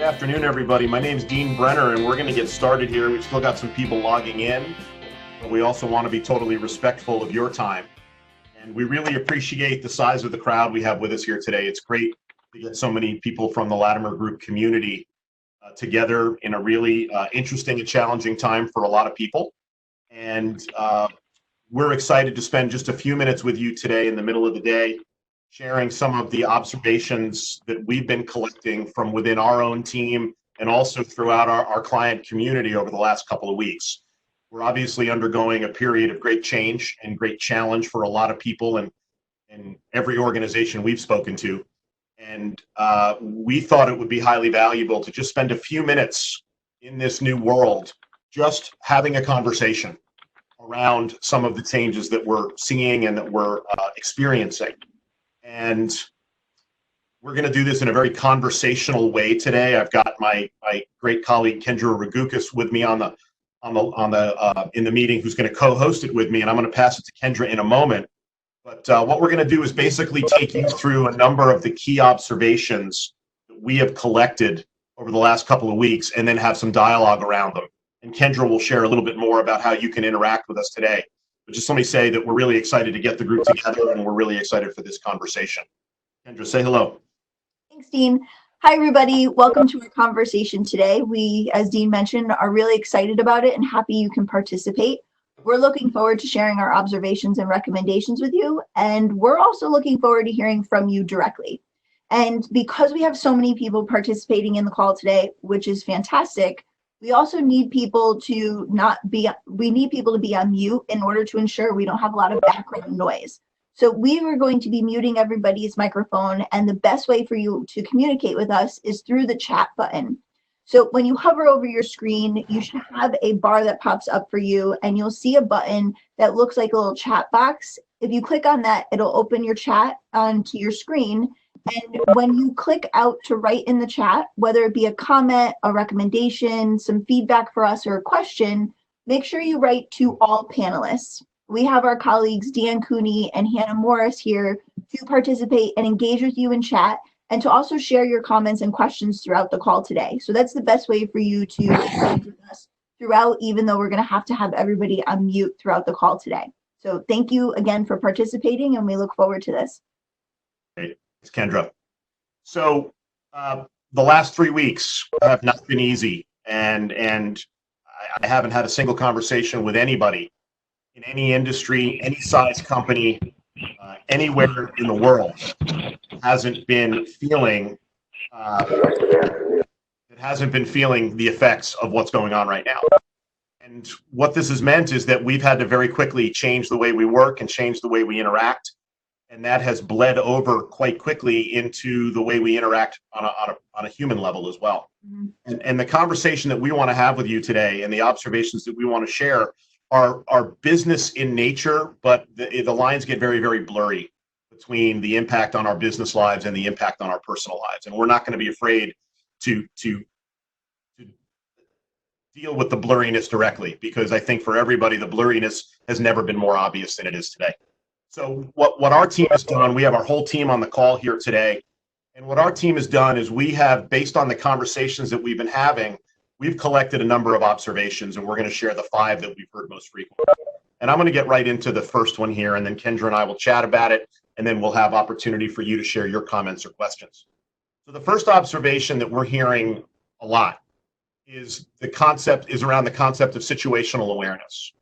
Good afternoon, everybody. My name is Dean Brenner, and we're going to get started here. We've still got some people logging in, but we also want to be totally respectful of your time. And we really appreciate the size of the crowd we have with us here today. It's great to get so many people from the Latimer Group community together in a really interesting and challenging time for a lot of people. And we're excited to spend just a few minutes with you today in the middle of the day, sharing some of the observations that we've been collecting from within our own team and also throughout our client community over the last couple of weeks. We're obviously undergoing a period of great change and great challenge for a lot of people and every organization we've spoken to. And we thought it would be highly valuable to just spend a few minutes in this new world just having a conversation around some of the changes that we're seeing and that we're experiencing. And we're going to do this in a very conversational way today. I've got my great colleague Kendra Raguckas with me in the meeting, who's going to co-host it with me, and I'm going to pass it to Kendra in a moment. But what we're going to do is basically take you through a number of the key observations that we have collected over the last couple of weeks, and then have some dialogue around them. And Kendra will share a little bit more about how you can interact with us today. But just let me say that we're really excited to get the group together, and we're really excited for this conversation. Kendra, say hello. Thanks, Dean. Hi, everybody. Welcome to our conversation today. We, as Dean mentioned, are really excited about it and happy you can participate. We're looking forward to sharing our observations and recommendations with you, and we're also looking forward to hearing from you directly. And because we have so many people participating in the call today, which is fantastic, we also need people to be on mute in order to ensure we don't have a lot of background noise. So we are going to be muting everybody's microphone, and the best way for you to communicate with us is through the chat button. So when you hover over your screen, you should have a bar that pops up for you, and you'll see a button that looks like a little chat box. If you click on that, it'll open your chat onto your screen. And when you click out to write in the chat, whether it be a comment, a recommendation, some feedback for us, or a question, make sure you write to all panelists. We have our colleagues Dan Cooney and Hannah Morris here to participate and engage with you in chat, and to also share your comments and questions throughout the call today. So that's the best way for you to engage with us throughout, even though we're going to have everybody on mute throughout the call today. So thank you again for participating, and we look forward to this. Great. Thanks, Kendra. So the last 3 weeks have not been easy, and I haven't had a single conversation with anybody in any industry, any size company, anywhere in the world hasn't been feeling the effects of what's going on right now. And what this has meant is that we've had to very quickly change the way we work and change the way we interact. And that has bled over quite quickly into the way we interact on a human level as well. Mm-hmm. And the conversation that we want to have with you today and the observations that we want to share are business in nature, but the lines get very, very blurry between the impact on our business lives and the impact on our personal lives. And we're not going to be afraid to deal with the blurriness directly, because I think for everybody, the blurriness has never been more obvious than it is today. So what our team has done, we have our whole team on the call here today. And what our team has done is we have, based on the conversations that we've been having, we've collected a number of observations, and we're going to share the 5 that we've heard most frequently. And I'm going to get right into the first one here, and then Kendra and I will chat about it, and then we'll have opportunity for you to share your comments or questions. So the first observation that we're hearing a lot is around the concept of situational awareness,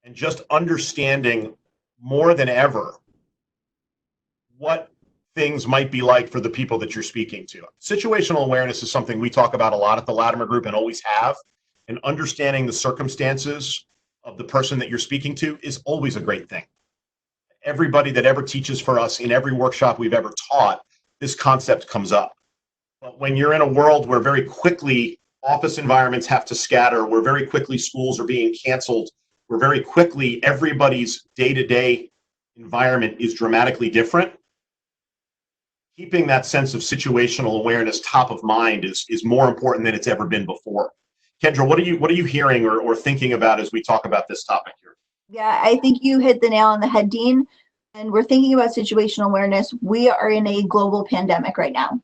and just understanding more than ever what things might be like for the people that you're speaking to. Situational awareness is something we talk about a lot at the Latimer Group and always have, and understanding the circumstances of the person that you're speaking to is always a great thing. Everybody that ever teaches for us in every workshop we've ever taught, this concept comes up. But when you're in a world where very quickly office environments have to scatter, where very quickly schools are being canceled, where very quickly everybody's day-to-day environment is dramatically different, keeping that sense of situational awareness top of mind is more important than it's ever been before. Kendra, what are you hearing or thinking about as we talk about this topic here? Yeah, I think you hit the nail on the head, Dean. And we're thinking about situational awareness. We are in a global pandemic right now.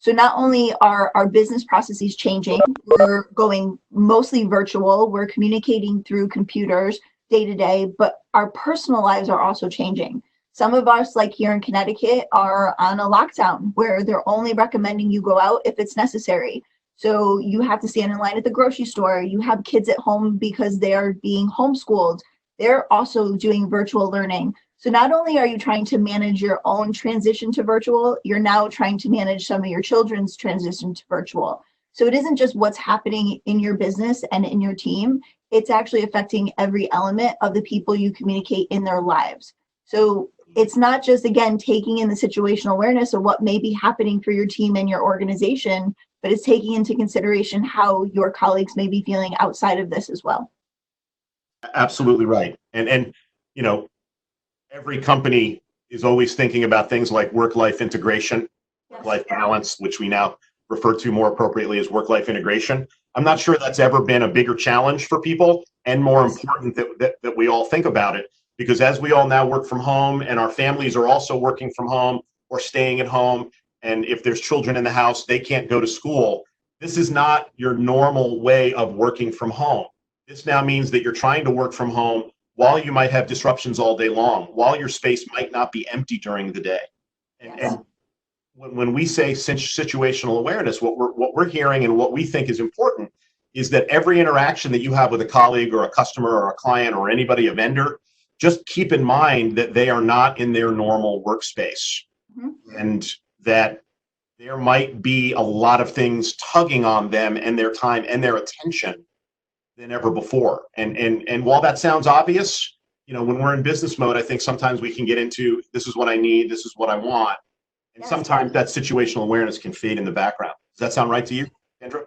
So not only are our business processes changing, we're going mostly virtual, we're communicating through computers day to day, but our personal lives are also changing. Some of us, like here in Connecticut, are on a lockdown where they're only recommending you go out if it's necessary. So you have to stand in line at the grocery store. You have kids at home because they are being homeschooled. They're also doing virtual learning. So not only are you trying to manage your own transition to virtual, you're now trying to manage some of your children's transition to virtual. So it isn't just what's happening in your business and in your team, it's actually affecting every element of the people you communicate in their lives. So it's not just, again, taking in the situational awareness of what may be happening for your team and your organization, but it's taking into consideration how your colleagues may be feeling outside of this as well. Absolutely right. And you know, every company is always thinking about things like work-life integration, work-life balance, which we now refer to more appropriately as work-life integration. I'm not sure that's ever been a bigger challenge for people, and more important that we all think about it, because as we all now work from home and our families are also working from home or staying at home, and if there's children in the house, they can't go to school. This is not your normal way of working from home. This now means that you're trying to work from home while you might have disruptions all day long, while your space might not be empty during the day. And when we say situational awareness, what we're hearing and what we think is important is that every interaction that you have with a colleague or a customer or a client or anybody, a vendor, just keep in mind that they are not in their normal workspace, and that there might be a lot of things tugging on them and their time and their attention than ever before. And while that sounds obvious, you know, when we're in business mode, I think sometimes we can get into, this is what I need, this is what I want. And sometimes that situational awareness can fade in the background. Does that sound right to you, Kendra?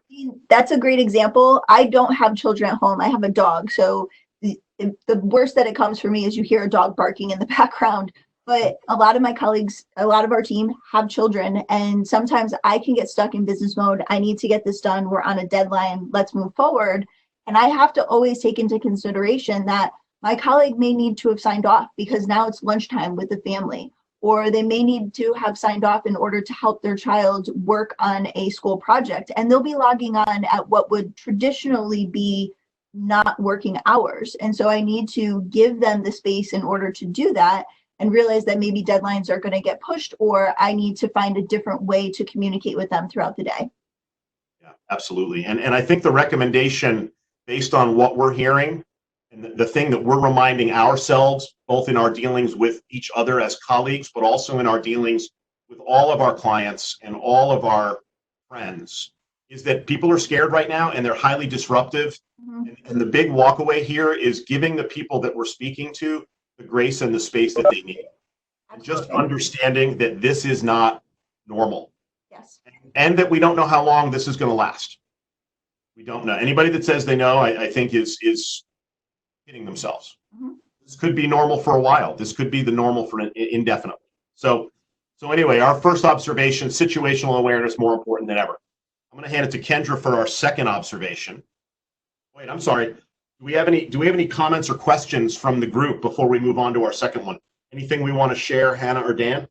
That's a great example. I don't have children at home. I have a dog. So the worst that it comes for me is you hear a dog barking in the background. But a lot of my colleagues, a lot of our team have children. And sometimes I can get stuck in business mode. I need to get this done. We're on a deadline. Let's move forward. And I have to always take into consideration that my colleague may need to have signed off because now it's lunchtime with the family, or they may need to have signed off in order to help their child work on a school project. And they'll be logging on at what would traditionally be not working hours. And so I need to give them the space in order to do that and realize that maybe deadlines are going to get pushed, or I need to find a different way to communicate with them throughout the day. Yeah, absolutely. And I think the recommendation, based on what we're hearing and the thing that we're reminding ourselves, both in our dealings with each other as colleagues, but also in our dealings with all of our clients and all of our friends, is that people are scared right now and they're highly disruptive. And the big walkaway here is giving the people that we're speaking to the grace and the space that they need. And just understanding that this is not normal. Yes. And that we don't know how long this is going to last. We don't know. Anybody that says they know, I think is hitting themselves. This could be normal for a while. This could be the normal for indefinitely. So anyway, our first observation, situational awareness, more important than ever. I'm going to hand it to Kendra for our second observation. Wait, I'm sorry. Do we have any comments or questions from the group before we move on to our second one? Anything we want to share, Hannah or Dan?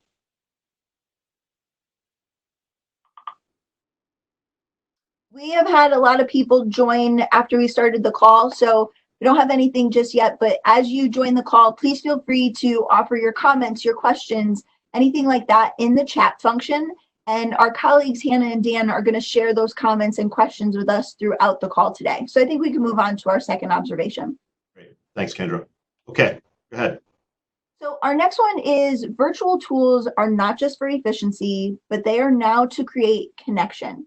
We have had a lot of people join after we started the call, so we don't have anything just yet, but as you join the call, please feel free to offer your comments, your questions, anything like that in the chat function. And our colleagues, Hannah and Dan, are going to share those comments and questions with us throughout the call today. So I think we can move on to our second observation. Great. Thanks, Kendra. Okay, go ahead. So our next one is virtual tools are not just for efficiency, but they are now to create connection.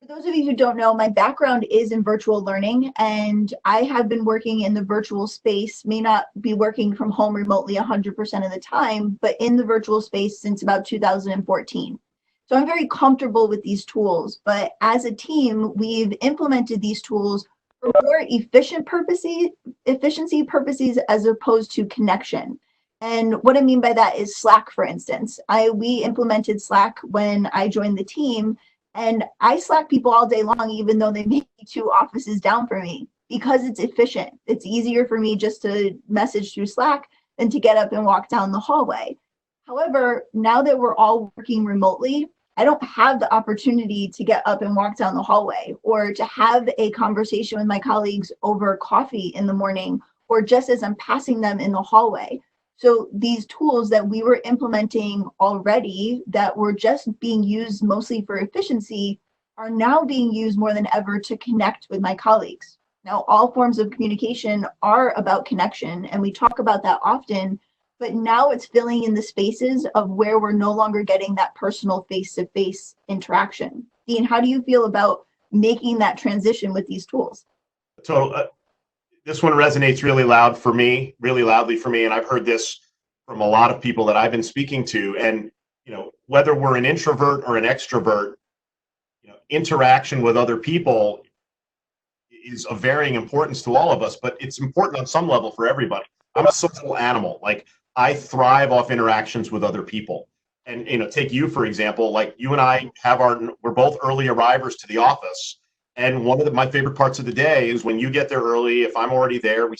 For those of you who don't know, my background is in virtual learning, and I have been working in the virtual space, may not be working from home remotely 100% of the time, but in the virtual space since about 2014. So I'm very comfortable with these tools, but as a team, we've implemented these tools for more efficiency purposes as opposed to connection. And what I mean by that is Slack, for instance. We implemented Slack when I joined the team, and I Slack people all day long, even though they may be 2 offices down from me, because it's efficient. It's easier for me just to message through Slack than to get up and walk down the hallway. However, now that we're all working remotely, I don't have the opportunity to get up and walk down the hallway or to have a conversation with my colleagues over coffee in the morning or just as I'm passing them in the hallway. So these tools that we were implementing already that were just being used mostly for efficiency are now being used more than ever to connect with my colleagues. Now, all forms of communication are about connection, and we talk about that often, but now it's filling in the spaces of where we're no longer getting that personal face-to-face interaction. Dean, how do you feel about making that transition with these tools? Total. This one resonates really loudly for me, and I've heard this from a lot of people that I've been speaking to. And whether we're an introvert or an extrovert, interaction with other people is of varying importance to all of us, but it's important on some level for everybody. I'm a social animal. Like, I thrive off interactions with other people. And take you for example. Like, you and I we're both early arrivers to the office. And one of my favorite parts of the day is when you get there early. If I'm already there, we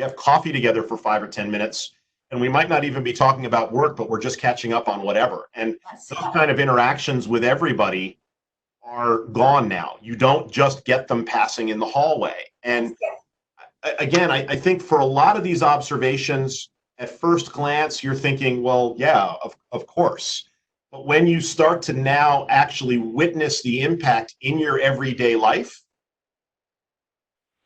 have coffee together for 5 or 10 minutes, and we might not even be talking about work, but we're just catching up on whatever. And those kind of interactions with everybody are gone now. You don't just get them passing in the hallway. And again, I think for a lot of these observations, at first glance, you're thinking, well, yeah, of course. But when you start to now actually witness the impact in your everyday life,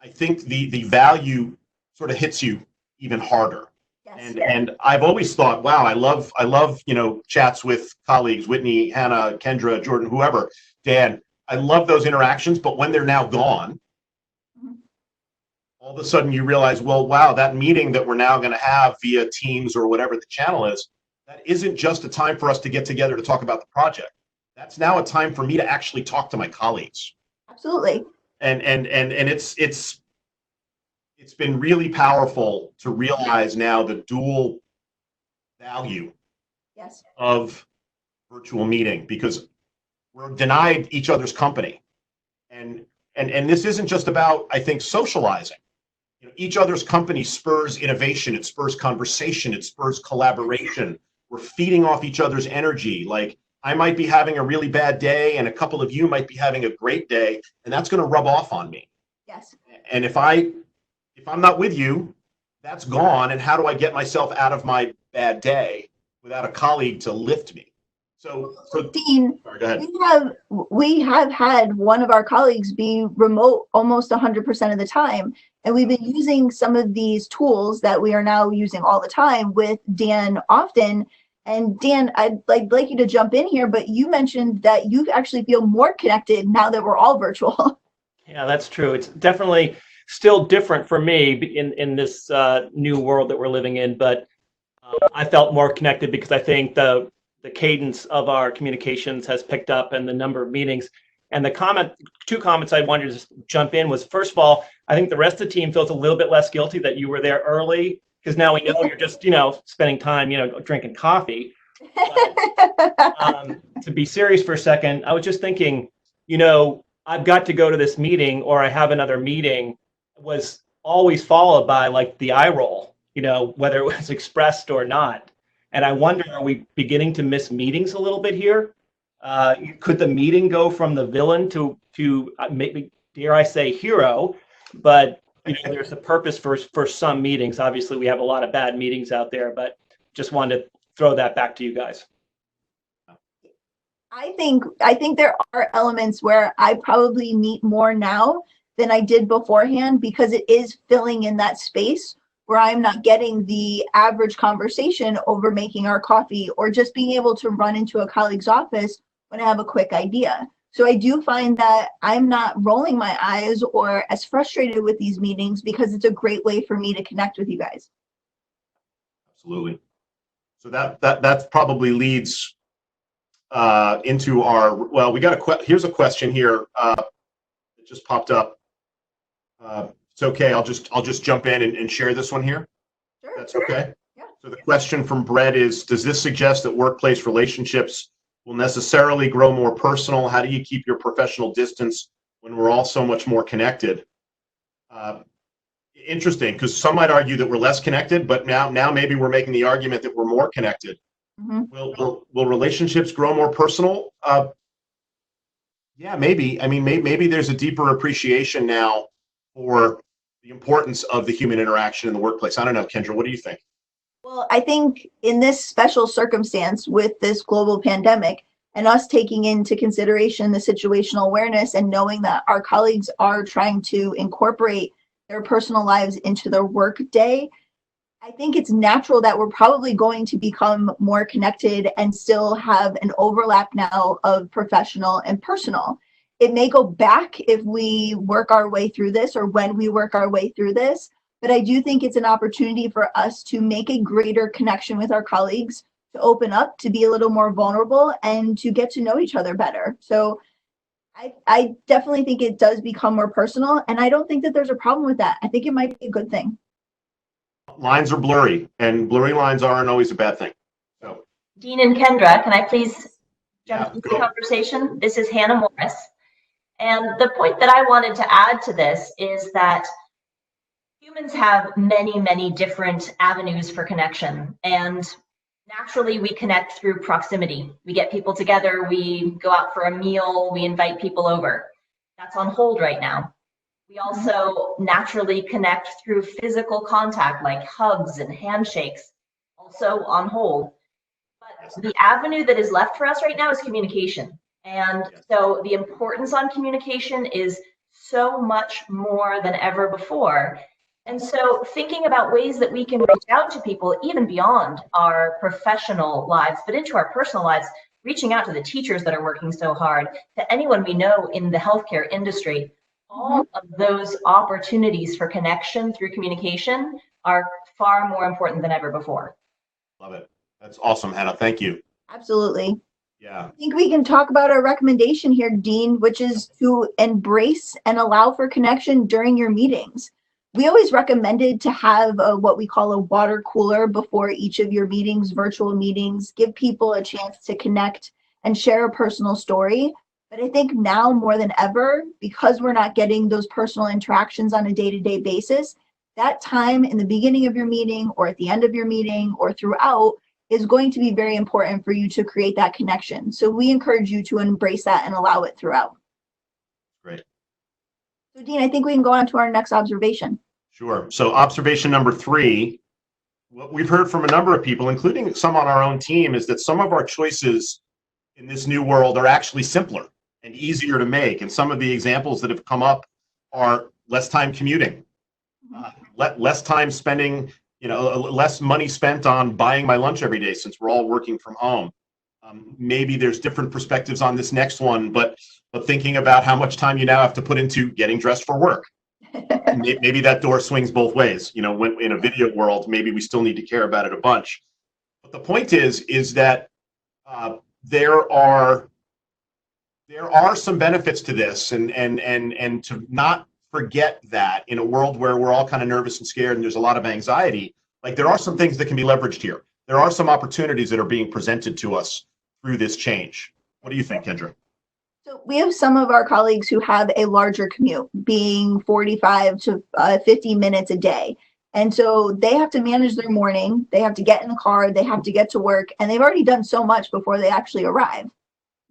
I think the value sort of hits you even harder. Yes. And I've always thought, wow, I love chats with colleagues, Whitney, Hannah, Kendra, Jordan, whoever, Dan. I love those interactions, but when they're now gone, all of a sudden you realize, well, wow, that meeting that we're now going to have via Teams or whatever the channel is, that isn't just a time for us to get together to talk about the project. That's now a time for me to actually talk to my colleagues. Absolutely. And it's been really powerful to realize now the dual value of virtual meeting, because we're denied each other's company. And this isn't just about, I think, socializing. Each other's company spurs innovation, it spurs conversation, it spurs collaboration. We're feeding off each other's energy. Like, I might be having a really bad day and a couple of you might be having a great day, and that's going to rub off on me. Yes. And if I'm not with you, that's gone. And how do I get myself out of my bad day without a colleague to lift me? So Dean, sorry, go ahead. we have had one of our colleagues be remote almost 100% of the time. And we've been using some of these tools that we are now using all the time with Dan often. And Dan, I'd like you to jump in here, but you mentioned that you actually feel more connected now that we're all virtual. Yeah, that's true. It's definitely still different for me in this new world that we're living in, but I felt more connected because I think the cadence of our communications has picked up and the number of meetings. And two comments I wanted to just jump in was, first of all, I think the rest of the team feels a little bit less guilty that you were there early, because now we know you're just, spending time, drinking coffee. But, to be serious for a second, I was just thinking, I've got to go to this meeting or I have another meeting, was always followed by like the eye roll, whether it was expressed or not. And I wonder, are we beginning to miss meetings a little bit here? Could the meeting go from the villain to maybe, dare I say, hero? But there's a purpose for some meetings. Obviously, we have a lot of bad meetings out there, but just wanted to throw that back to you guys. I think there are elements where I probably meet more now than I did beforehand, because it is filling in that space where I'm not getting the average conversation over making our coffee or just being able to run into a colleague's office when I have a quick idea. So I do find that I'm not rolling my eyes or as frustrated with these meetings, because it's a great way for me to connect with you guys. Absolutely. So that probably leads into our, well, we got here's a question here that just popped up. It's okay. I'll just jump in and share this one here. Sure. That's okay. Yeah. So the question from Brett is, does this suggest that workplace relationships will necessarily grow more personal? How do you keep your professional distance when we're all so much more connected? Interesting, because some might argue that we're less connected, but now maybe we're making the argument that we're more connected. Mhm. Will relationships grow more personal? Yeah, maybe. I mean, maybe there's a deeper appreciation now for the importance of the human interaction in the workplace. I don't know, Kendra, what do you think? Well, I think in this special circumstance with this global pandemic and us taking into consideration the situational awareness and knowing that our colleagues are trying to incorporate their personal lives into their work day, I think it's natural that we're probably going to become more connected and still have an overlap now of professional and personal. It may go back if we work our way through this or when we work our way through this, but I do think it's an opportunity for us to make a greater connection with our colleagues, to open up, to be a little more vulnerable, and to get to know each other better. So I definitely think it does become more personal, and I don't think that there's a problem with that. I think it might be a good thing. Lines are blurry, and blurry lines aren't always a bad thing. So, Dean and Kendra, can I please jump yeah, into go. the conversation? This is Hannah Morris. And the point that I wanted to add to this is that humans have many, many different avenues for connection. And naturally, we connect through proximity. We get people together, we go out for a meal, we invite people over. That's on hold right now. We also naturally connect through physical contact, like hugs and handshakes, also on hold. But the avenue that is left for us right now is communication. And so the importance on communication is so much more than ever before. And so thinking about ways that we can reach out to people even beyond our professional lives, but into our personal lives, reaching out to the teachers that are working so hard, to anyone we know in the healthcare industry, all of those opportunities for connection through communication are far more important than ever before. Love it. That's awesome, Hannah. Thank you. Absolutely. Yeah. I think we can talk about our recommendation here, Dean, which is to embrace and allow for connection during your meetings. We always recommended to have what we call a water cooler before each of your meetings, virtual meetings, give people a chance to connect and share a personal story. But I think now more than ever, because we're not getting those personal interactions on a day-to-day basis, that time in the beginning of your meeting or at the end of your meeting or throughout is going to be very important for you to create that connection. So we encourage you to embrace that and allow it throughout. Great. So Dean, I think we can go on to our next observation. Sure. So observation number 3, what we've heard from a number of people, including some on our own team, is that some of our choices in this new world are actually simpler and easier to make. And some of the examples that have come up are less time commuting, less time spending, less money spent on buying my lunch every day since we're all working from home. Maybe there's different perspectives on this next one, but thinking about how much time you now have to put into getting dressed for work. Maybe that door swings both ways. When in a video world, maybe we still need to care about it a bunch. But the point is that there are some benefits to this, and to not forget that in a world where we're all kind of nervous and scared and there's a lot of anxiety, like there are some things that can be leveraged here. There are some opportunities that are being presented to us through this change. What do you think, Kendra? So we have some of our colleagues who have a larger commute, being 45 to 50 minutes a day. And so they have to manage their morning, they have to get in the car, they have to get to work, and they've already done so much before they actually arrive.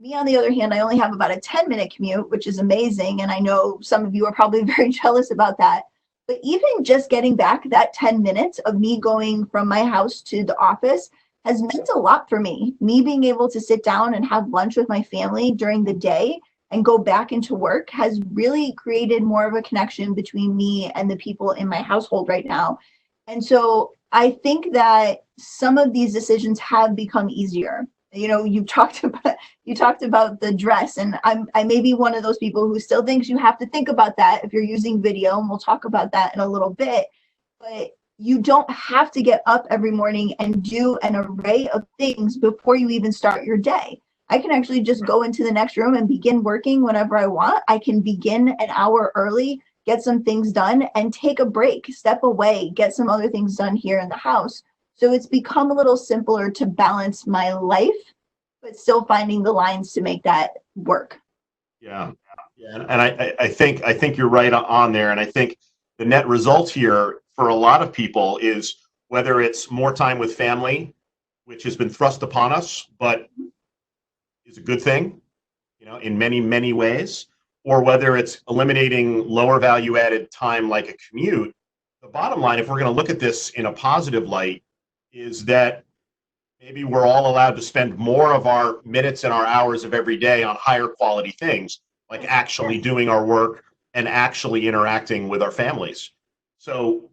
Me, on the other hand, I only have about a 10-minute commute, which is amazing. And I know some of you are probably very jealous about that. But even just getting back that 10 minutes of me going from my house to the office has meant a lot for me. Me being able to sit down and have lunch with my family during the day and go back into work has really created more of a connection between me and the people in my household right now. And so I think that some of these decisions have become easier. You talked about the dress, and I may be one of those people who still thinks you have to think about that if you're using video, and we'll talk about that in a little bit. But you don't have to get up every morning and do an array of things before you even start your day. I can actually just go into the next room and begin working whenever I want. I can begin an hour early, get some things done, and take a break, step away, get some other things done here in the house. So it's become a little simpler to balance my life, but still finding the lines to make that work. Yeah. And I think you're right on there. And I think the net result here for a lot of people is whether it's more time with family, which has been thrust upon us, but is a good thing, in many, many ways, or whether it's eliminating lower value added time like a commute. The bottom line, if we're going to look at this in a positive light, is that maybe we're all allowed to spend more of our minutes and our hours of every day on higher quality things, like actually doing our work and actually interacting with our families. So,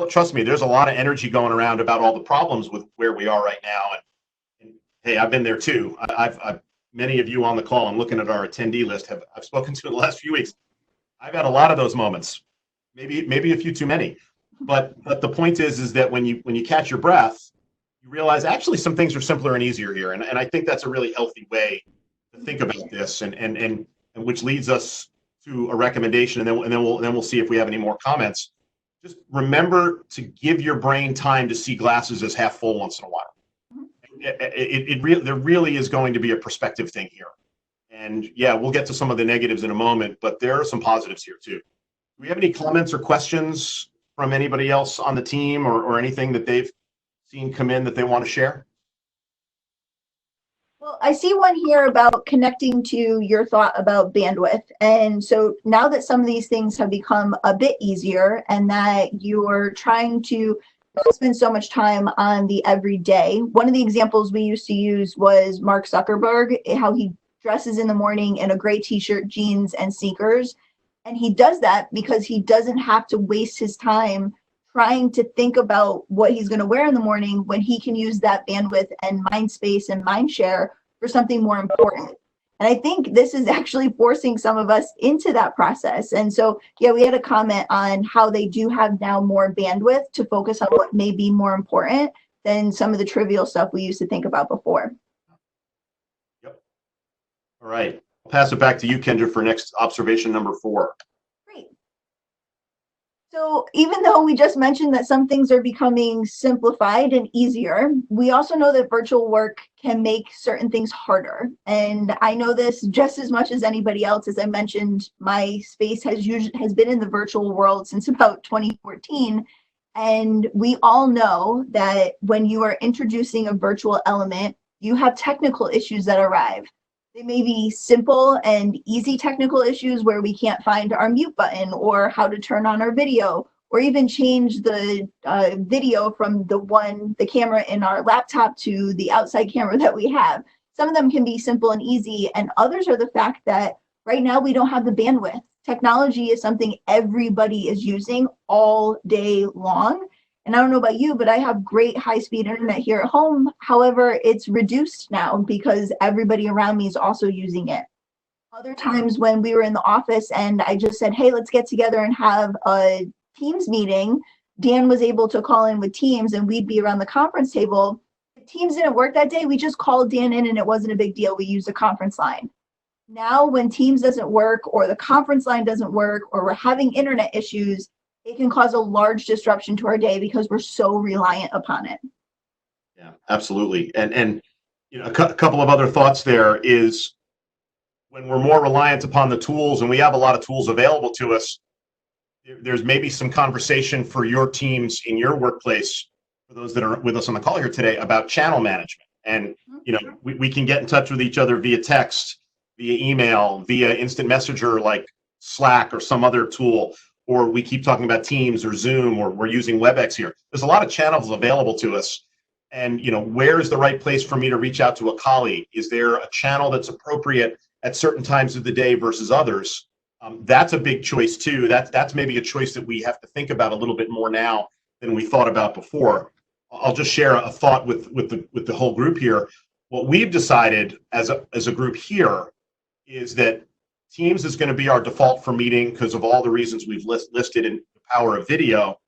trust me, there's a lot of energy going around about all the problems with where we are right now. And hey, I've been there too. I've many of you on the call, I'm looking at our attendee list, I've spoken to in the last few weeks. I've had a lot of those moments, maybe a few too many. But the point is that when you catch your breath, you realize actually some things are simpler and easier here. And I think that's a really healthy way to think about this, and which leads us to a recommendation, and then we'll see if we have any more comments. Just remember to give your brain time to see glasses as half full once in a while. There really is going to be a perspective thing here. And yeah, we'll get to some of the negatives in a moment, but there are some positives here too. Do we have any comments or questions from anybody else on the team, or anything that they've seen come in that they want to share? Well, I see one here about connecting to your thought about bandwidth. And so now that some of these things have become a bit easier and that you're trying to not spend so much time on the everyday, one of the examples we used to use was Mark Zuckerberg, how he dresses in the morning in a gray t-shirt, jeans, and sneakers. And he does that because he doesn't have to waste his time trying to think about what he's going to wear in the morning when he can use that bandwidth and mind space and mind share for something more important. And I think this is actually forcing some of us into that process. And so, yeah, we had a comment on how they do have now more bandwidth to focus on what may be more important than some of the trivial stuff we used to think about before. Yep. All right. I'll pass it back to you, Kendra, for next observation number 4. Great. So even though we just mentioned that some things are becoming simplified and easier, we also know that virtual work can make certain things harder. And I know this just as much as anybody else. As I mentioned, my space has been in the virtual world since about 2014. And we all know that when you are introducing a virtual element, you have technical issues that arrive. They may be simple and easy technical issues where we can't find our mute button or how to turn on our video, or even change the video from the camera in our laptop to the outside camera that we have. Some of them can be simple and easy, and others are the fact that right now we don't have the bandwidth. Technology is something everybody is using all day long. And I don't know about you, but I have great high-speed internet here at home. However, it's reduced now because everybody around me is also using it. Other times when we were in the office and I just said, hey, let's get together and have a Teams meeting, Dan was able to call in with Teams and we'd be around the conference table. If Teams didn't work that day, we just called Dan in and it wasn't a big deal. We used a conference line. Now when Teams doesn't work or the conference line doesn't work or we're having internet issues, it can cause a large disruption to our day because we're so reliant upon it. Yeah, absolutely. And a couple of other thoughts there is when we're more reliant upon the tools, and we have a lot of tools available to us, there's maybe some conversation for your teams in your workplace, for those that are with us on the call here today, about channel management. And we can get in touch with each other via text, via email, via instant messenger like Slack or some other tool, or we keep talking about Teams or Zoom, or we're using WebEx here. There's a lot of channels available to us. And where is the right place for me to reach out to a colleague? Is there a channel that's appropriate at certain times of the day versus others? That's a big choice too. That's maybe a choice that we have to think about a little bit more now than we thought about before. I'll just share a thought with the whole group here. What we've decided as a group here is that Teams is going to be our default for meeting because of all the reasons we've listed in the power of video.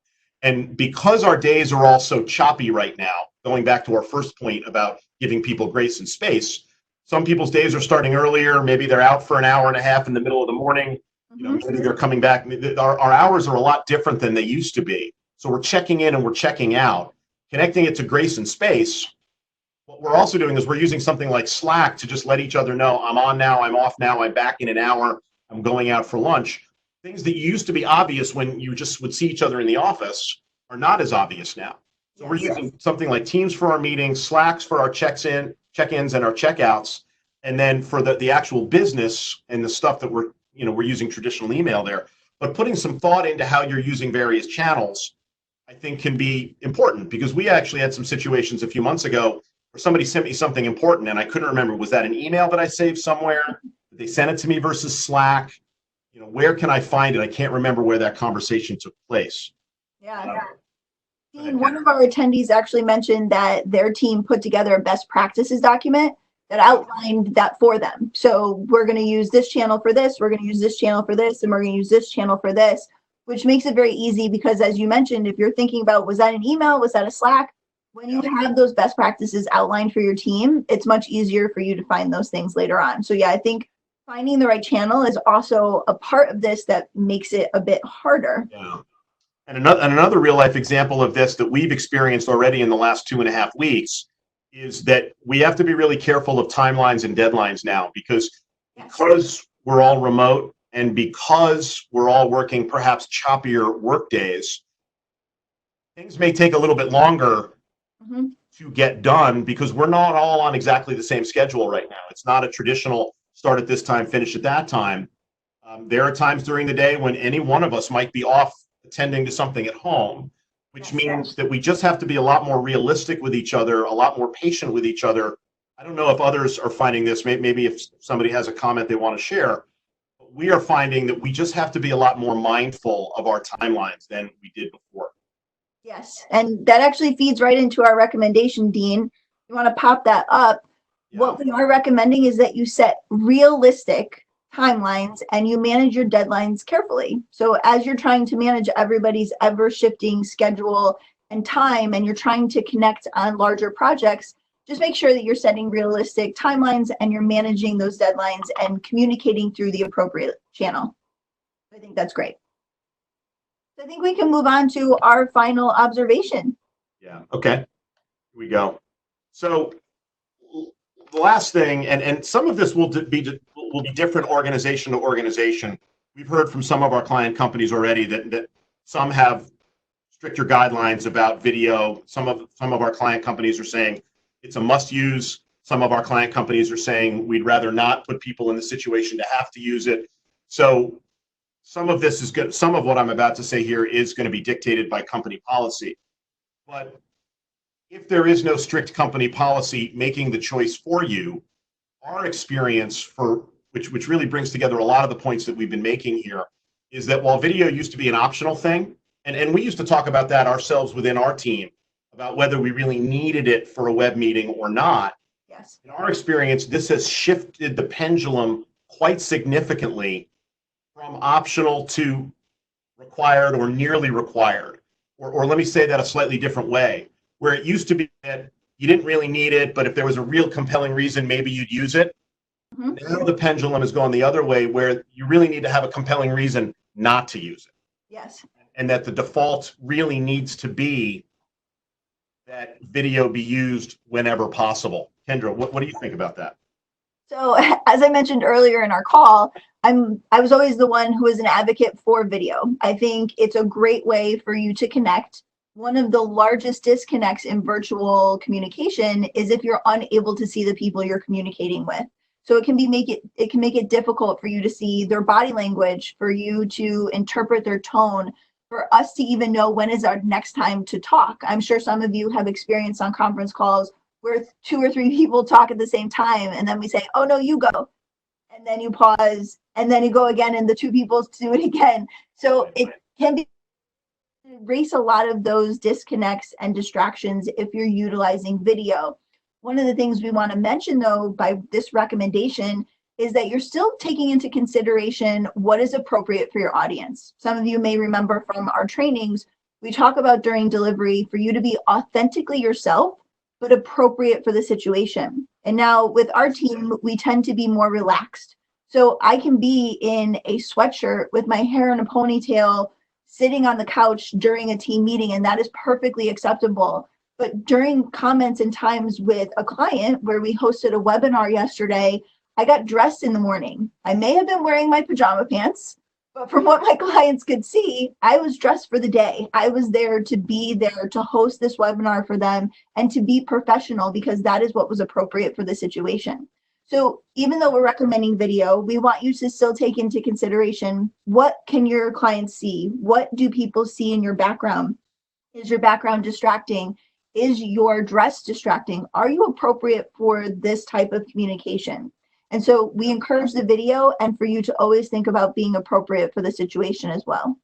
And because our days are all so choppy right now, going back to our first point about giving people grace and space, some people's days are starting earlier. Maybe they're out for an hour and a half in the middle of the morning. Maybe they're coming back. Our hours are a lot different than they used to be. So we're checking in and we're checking out, connecting it to grace and space. What we're also doing is we're using something like Slack to just let each other know, I'm on now, I'm off now, I'm back in an hour, I'm going out for lunch. Things that used to be obvious when you just would see each other in the office are not as obvious now. So we're using something like Teams for our meetings, Slacks for our check-ins and our checkouts. And then for the actual business and the stuff that we're using traditional email there, but putting some thought into how you're using various channels, I think can be important, because we actually had some situations a few months ago where somebody sent me something important and I couldn't remember, was that an email that I saved somewhere? Did they send it to me versus Slack? Where can I find it? I can't remember where that conversation took place. Yeah. Dean, one of our attendees actually mentioned that their team put together a best practices document that outlined that for them. So we're going to use this channel for this, we're going to use this channel for this, and we're going to use this channel for this, which makes it very easy, because as you mentioned, if you're thinking about, was that an email, was that a Slack? When you have those best practices outlined for your team, it's much easier for you to find those things later on. So yeah, I think finding the right channel is also a part of this that makes it a bit harder. Yeah. And another real life example of this that we've experienced already in the last 2.5 weeks is that we have to be really careful of timelines and deadlines now, because we're all remote and because we're all working perhaps choppier work days, things may take a little bit longer to get done, because we're not all on exactly the same schedule right now. It's not a traditional start at this time, finish at that time. There are times during the day when any one of us might be off attending to something at home, which means that we just have to be a lot more realistic with each other, a lot more patient with each other. I don't know if others are finding this, maybe if somebody has a comment they want to share. We are finding that we just have to be a lot more mindful of our timelines than we did before. Yes, and that actually feeds right into our recommendation, Dean. You want to pop that up? Yeah. What we are recommending is that you set realistic timelines and you manage your deadlines carefully. So as you're trying to manage everybody's ever shifting schedule and time, and you're trying to connect on larger projects, just make sure that you're setting realistic timelines and you're managing those deadlines and communicating through the appropriate channel. I think that's great. So I think we can move on to our final observation. Yeah, okay, here we go. So the last thing, and some of this will be different organization to organization. We've heard from some of our client companies already that some have stricter guidelines about video. Some of our client companies are saying it's a must use. Some of our client companies are saying we'd rather not put people in the situation to have to use it. So some of this is good. Some of what I'm about to say here is going to be dictated by company policy. But if there is no strict company policy making the choice for you, our experience for which really brings together a lot of the points that we've been making here, is that while video used to be an optional thing, and we used to talk about that ourselves within our team, about whether we really needed it for a web meeting or not. Yes. In our experience, this has shifted the pendulum quite significantly from optional to required or nearly required. Or let me say that a slightly different way, where it used to be that you didn't really need it, but if there was a real compelling reason, maybe you'd use it. Now the pendulum has gone the other way, where you really need to have a compelling reason not to use it. Yes. And that the default really needs to be that video be used whenever possible. Kendra, what do you think about that? So as I mentioned earlier in our call, I was always the one who was an advocate for video. I think it's a great way for you to connect. One of the largest disconnects in virtual communication is if you're unable to see the people you're communicating with. So it can make it difficult for you to see their body language, for you to interpret their tone, for us to even know when is our next time to talk. I'm sure some of you have experience on conference calls where 2 or 3 people talk at the same time, and then we say, oh no, you go. And then you pause, and then you go again, and the 2 people do it again. So it can erase a lot of those disconnects and distractions if you're utilizing video. One of the things we want to mention, though, by this recommendation is that you're still taking into consideration what is appropriate for your audience. Some of you may remember from our trainings, we talk about during delivery for you to be authentically yourself, but appropriate for the situation. And now with our team, we tend to be more relaxed. So I can be in a sweatshirt with my hair in a ponytail, sitting on the couch during a team meeting, and that is perfectly acceptable. But during comments and times with a client where we hosted a webinar yesterday, I got dressed in the morning. I may have been wearing my pajama pants, But from what my clients could see, I was dressed for the day. I was there to be there to host this webinar for them and to be professional because that is what was appropriate for the situation. So even though we're recommending video, we want you to still take into consideration, what can your clients see? What do people see in your background? Is your background distracting? Is your dress distracting? Are you appropriate for this type of communication? And so we encourage the video and for you to always think about being appropriate for the situation as well.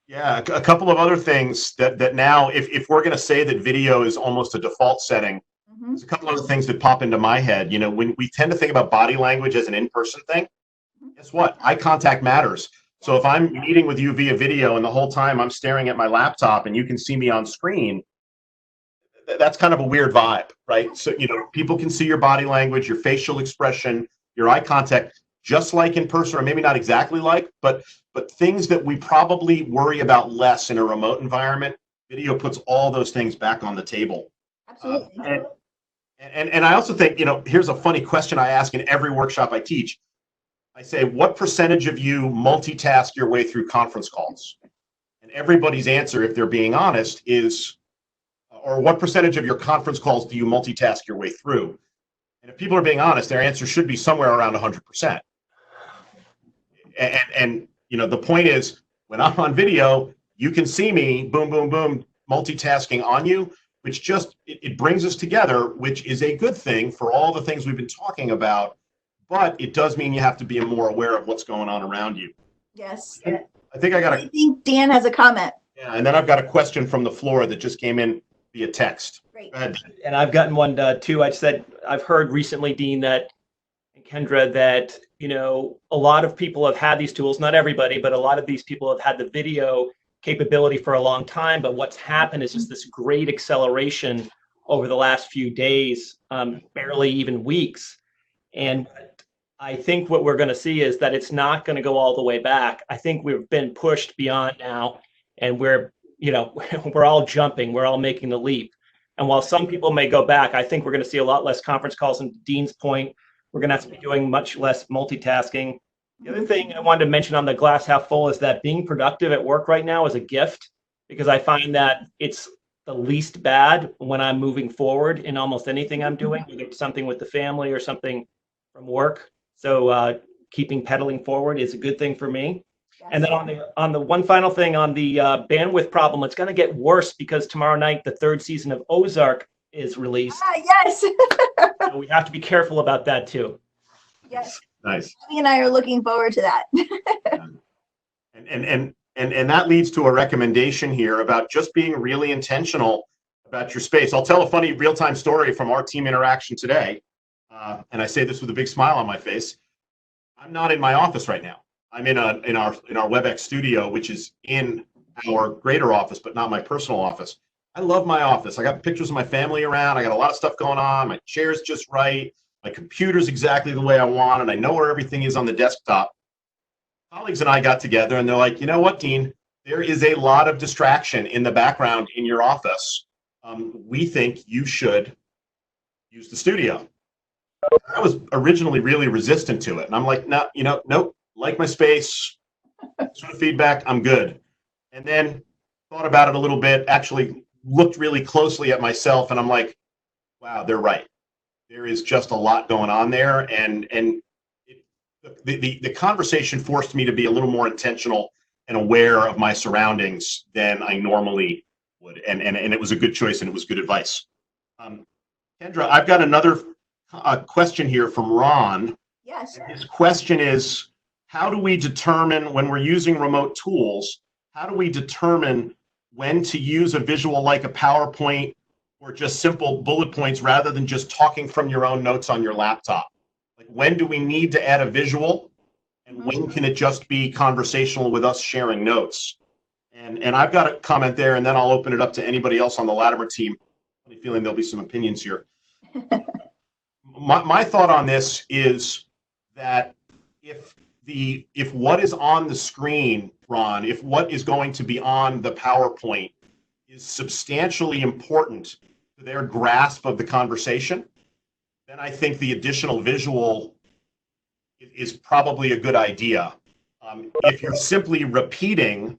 Yeah, a couple of other things that now, if we're going to say that video is almost a default setting, there's a couple other things that pop into my head. You know, when we tend to think about body language as an in-person thing, guess what? Eye contact matters. So if I'm meeting with you via video and the whole time I'm staring at my laptop and you can see me on screen, that's kind of a weird vibe, right? So, you know, people can see your body language, your facial expression, your eye contact, just like in person, or maybe not exactly like, but things that we probably worry about less in a remote environment. Video puts all those things back on the table. Absolutely. And I also think, you know, here's a funny question I ask in every workshop I teach. I say, what percentage of you multitask your way through conference calls? And everybody's answer, if they're being honest, is, or what percentage of your conference calls do you multitask your way through? And if people are being honest, their answer should be somewhere around 100%. And you know, the point is, when I'm on video, you can see me, boom, boom, boom, multitasking on you, which just, it brings us together, which is a good thing for all the things we've been talking about, but it does mean you have to be more aware of what's going on around you. Yes. I think Dan has a comment. Yeah, and then I've got a question from the floor that just came in via text. Great. Go ahead. And I've gotten one too. I've heard recently, Dean, that, and Kendra, that, you know, a lot of people have had these tools, not everybody, but a lot of these people have had the video capability for a long time. But what's happened is just this great acceleration over the last few days, barely even weeks. And I think what we're going to see is that it's not going to go all the way back. I think we've been pushed beyond now, and we're, you know, we're all jumping, we're all making the leap. And while some people may go back, I think we're going to see a lot less conference calls. And Dean's point, we're going to have to be doing much less multitasking. The other thing I wanted to mention on the glass half full is that being productive at work right now is a gift, because I find that it's the least bad when I'm moving forward in almost anything I'm doing, whether it's something with the family or something from work. So keeping pedaling forward is a good thing for me. Yes. And then on the one final thing on the bandwidth problem, it's going to get worse because tomorrow night the third season of Ozark is released. Yes. So we have to be careful about that too. Yes. Nice. Abby and I are looking forward to that. And that leads to a recommendation here about just being really intentional about your space. I'll tell a funny real-time story from our team interaction today. And I say this with a big smile on my face. I'm not in my office right now. I'm in our WebEx studio, which is in our greater office, but not my personal office. I love my office. I got pictures of my family around. I got a lot of stuff going on. My chair's just right. My computer's exactly the way I want, and I know where everything is on the desktop. Colleagues and I got together, and they're like, you know what, Dean? There is a lot of distraction in the background in your office. We think you should use the studio. I was originally really resistant to it, and I'm like, no, nope. Like my space, sort of feedback, I'm good. And then thought about it a little bit, actually looked really closely at myself, and I'm like, wow, they're right. There is just a lot going on there, and the conversation forced me to be a little more intentional and aware of my surroundings than I normally would, and it was a good choice, and it was good advice. Kendra, I've got another question here from Ron. Yes. His question is, how do we determine when we're using remote tools, how do we determine when to use a visual like a PowerPoint or just simple bullet points rather than just talking from your own notes on your laptop? Like, when do we need to add a visual, and when can it just be conversational with us sharing notes? And I've got a comment there, and then I'll open it up to anybody else on the Latimer team. I'm feeling there'll be some opinions here. My thought on this is that if what is on the screen, Ron, if what is going to be on the PowerPoint is substantially important to their grasp of the conversation, then I think the additional visual is probably a good idea. If you're simply repeating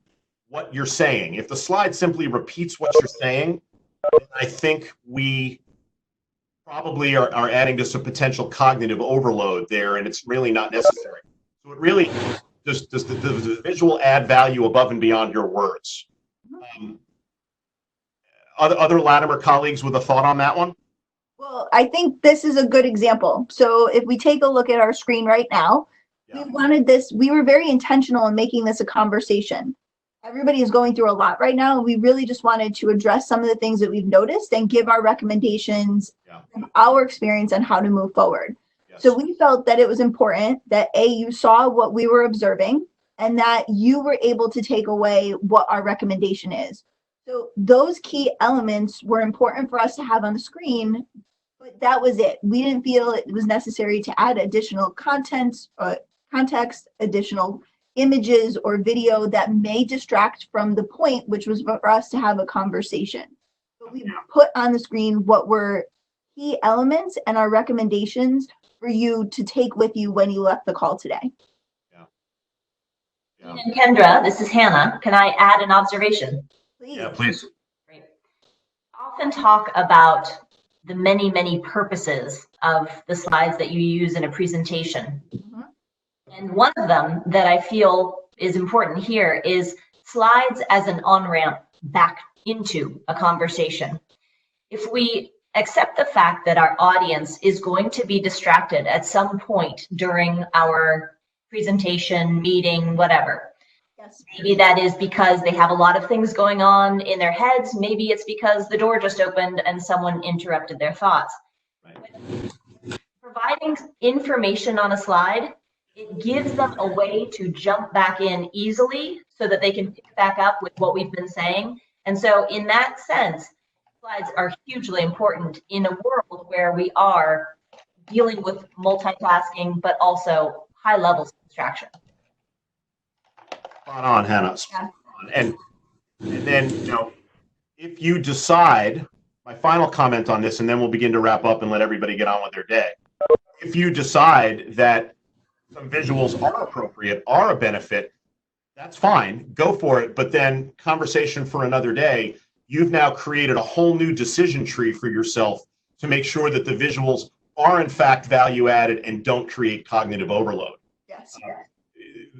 what you're saying, if the slide simply repeats what you're saying, I think we probably are adding to some potential cognitive overload there, and it's really not necessary. So it really does the visual add value above and beyond your words. Other Latimer colleagues with a thought on that one? Well, I think this is a good example. So if we take a look at our screen right now, Yeah. we wanted this, we were very intentional in making this a conversation. Everybody is going through a lot right now. And we really just wanted to address some of the things that we've noticed and give our recommendations from our experience on how to move forward. Yes. So we felt that it was important that you saw what we were observing and that you were able to take away what our recommendation is. So those key elements were important for us to have on the screen, but that was it. We didn't feel it was necessary to add additional content or context, additional images or video that may distract from the point, which was for us to have a conversation. But we put on the screen what were key elements and our recommendations for you to take with you when you left the call today. Yeah. And Kendra, this is Hannah. Can I add an observation? Please. Yeah, please. Great. Often talk about the many, many purposes of the slides that you use in a presentation. Mhm. And one of them that I feel is important here is slides as an on-ramp back into a conversation. If we accept the fact that our audience is going to be distracted at some point during our presentation, meeting, whatever. Yes. Maybe that is because they have a lot of things going on in their heads. Maybe it's because the door just opened and someone interrupted their thoughts. Right. Providing information on a slide, it gives them a way to jump back in easily so that they can pick back up with what we've been saying. And so in that sense, slides are hugely important in a world where we are dealing with multitasking, but also high levels of distraction. Spot on, Hannah. Spot on. And then, if you decide, my final comment on this, and then we'll begin to wrap up and let everybody get on with their day. If you decide that some visuals are appropriate, are a benefit, that's fine, go for it. But then conversation for another day, you've now created a whole new decision tree for yourself to make sure that the visuals are in fact value added and don't create cognitive overload. Yes.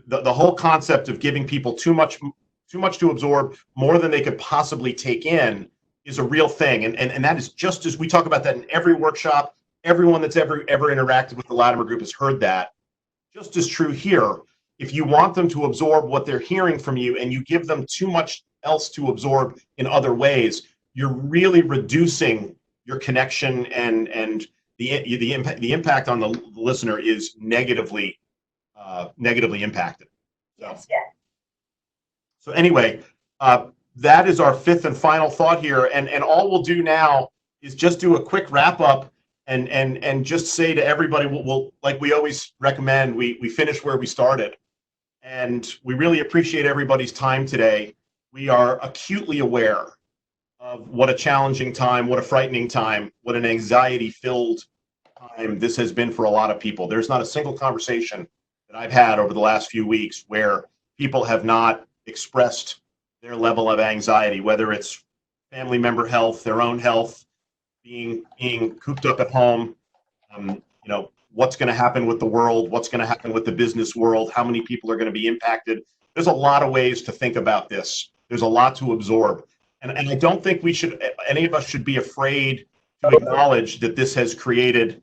The whole concept of giving people too much to absorb, more than they could possibly take in, is a real thing. And that is just as we talk about that in every workshop. Everyone that's ever interacted with the Latimer Group has heard that. Just as true here. If you want them to absorb what they're hearing from you and you give them too much else to absorb in other ways, you're really reducing your connection, and the impact on the listener is negatively impacted. Yes. So anyway, that is our fifth and final thought here, and all we'll do now is just do a quick wrap up and just say to everybody, we'll like we always recommend, we finish where we started, and we really appreciate everybody's time today. We are acutely aware of what a challenging time, what a frightening time, what an anxiety-filled time this has been for a lot of people. There's not a single conversation that I've had over the last few weeks where people have not expressed their level of anxiety, whether it's family member health, their own health, being cooped up at home, what's going to happen with the world, what's going to happen with the business world, how many people are going to be impacted. There's a lot of ways to think about this. There's a lot to absorb. And I don't think any of us should be afraid to acknowledge that this has created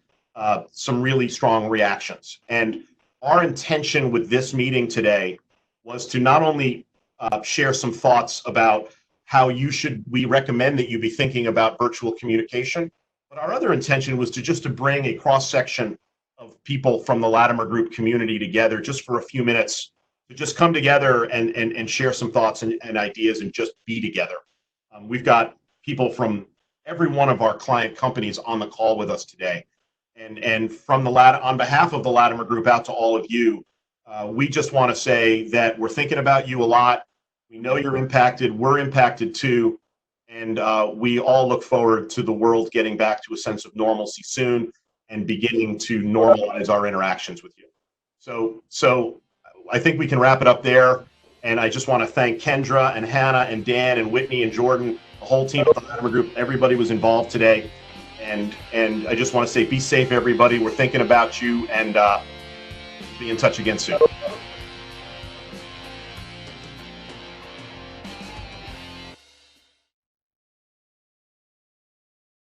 some really strong reactions. And our intention with this meeting today was to not only share some thoughts about how we recommend that you be thinking about virtual communication, but our other intention was to bring a cross-section of people from the Latimer Group community together just for a few minutes, to just come together and share some thoughts and ideas and just be together. We've got people from every one of our client companies on the call with us today. And from on behalf of the Latimer Group out to all of you, we just want to say that we're thinking about you a lot. We know you're impacted. We're impacted too. And we all look forward to the world getting back to a sense of normalcy soon and beginning to normalize our interactions with you. So I think we can wrap it up there. And I just want to thank Kendra and Hannah and Dan and Whitney and Jordan, the whole team of the Latimer Group. Everybody was involved today. And I just want to say, be safe, everybody. We're thinking about you, and be in touch again soon.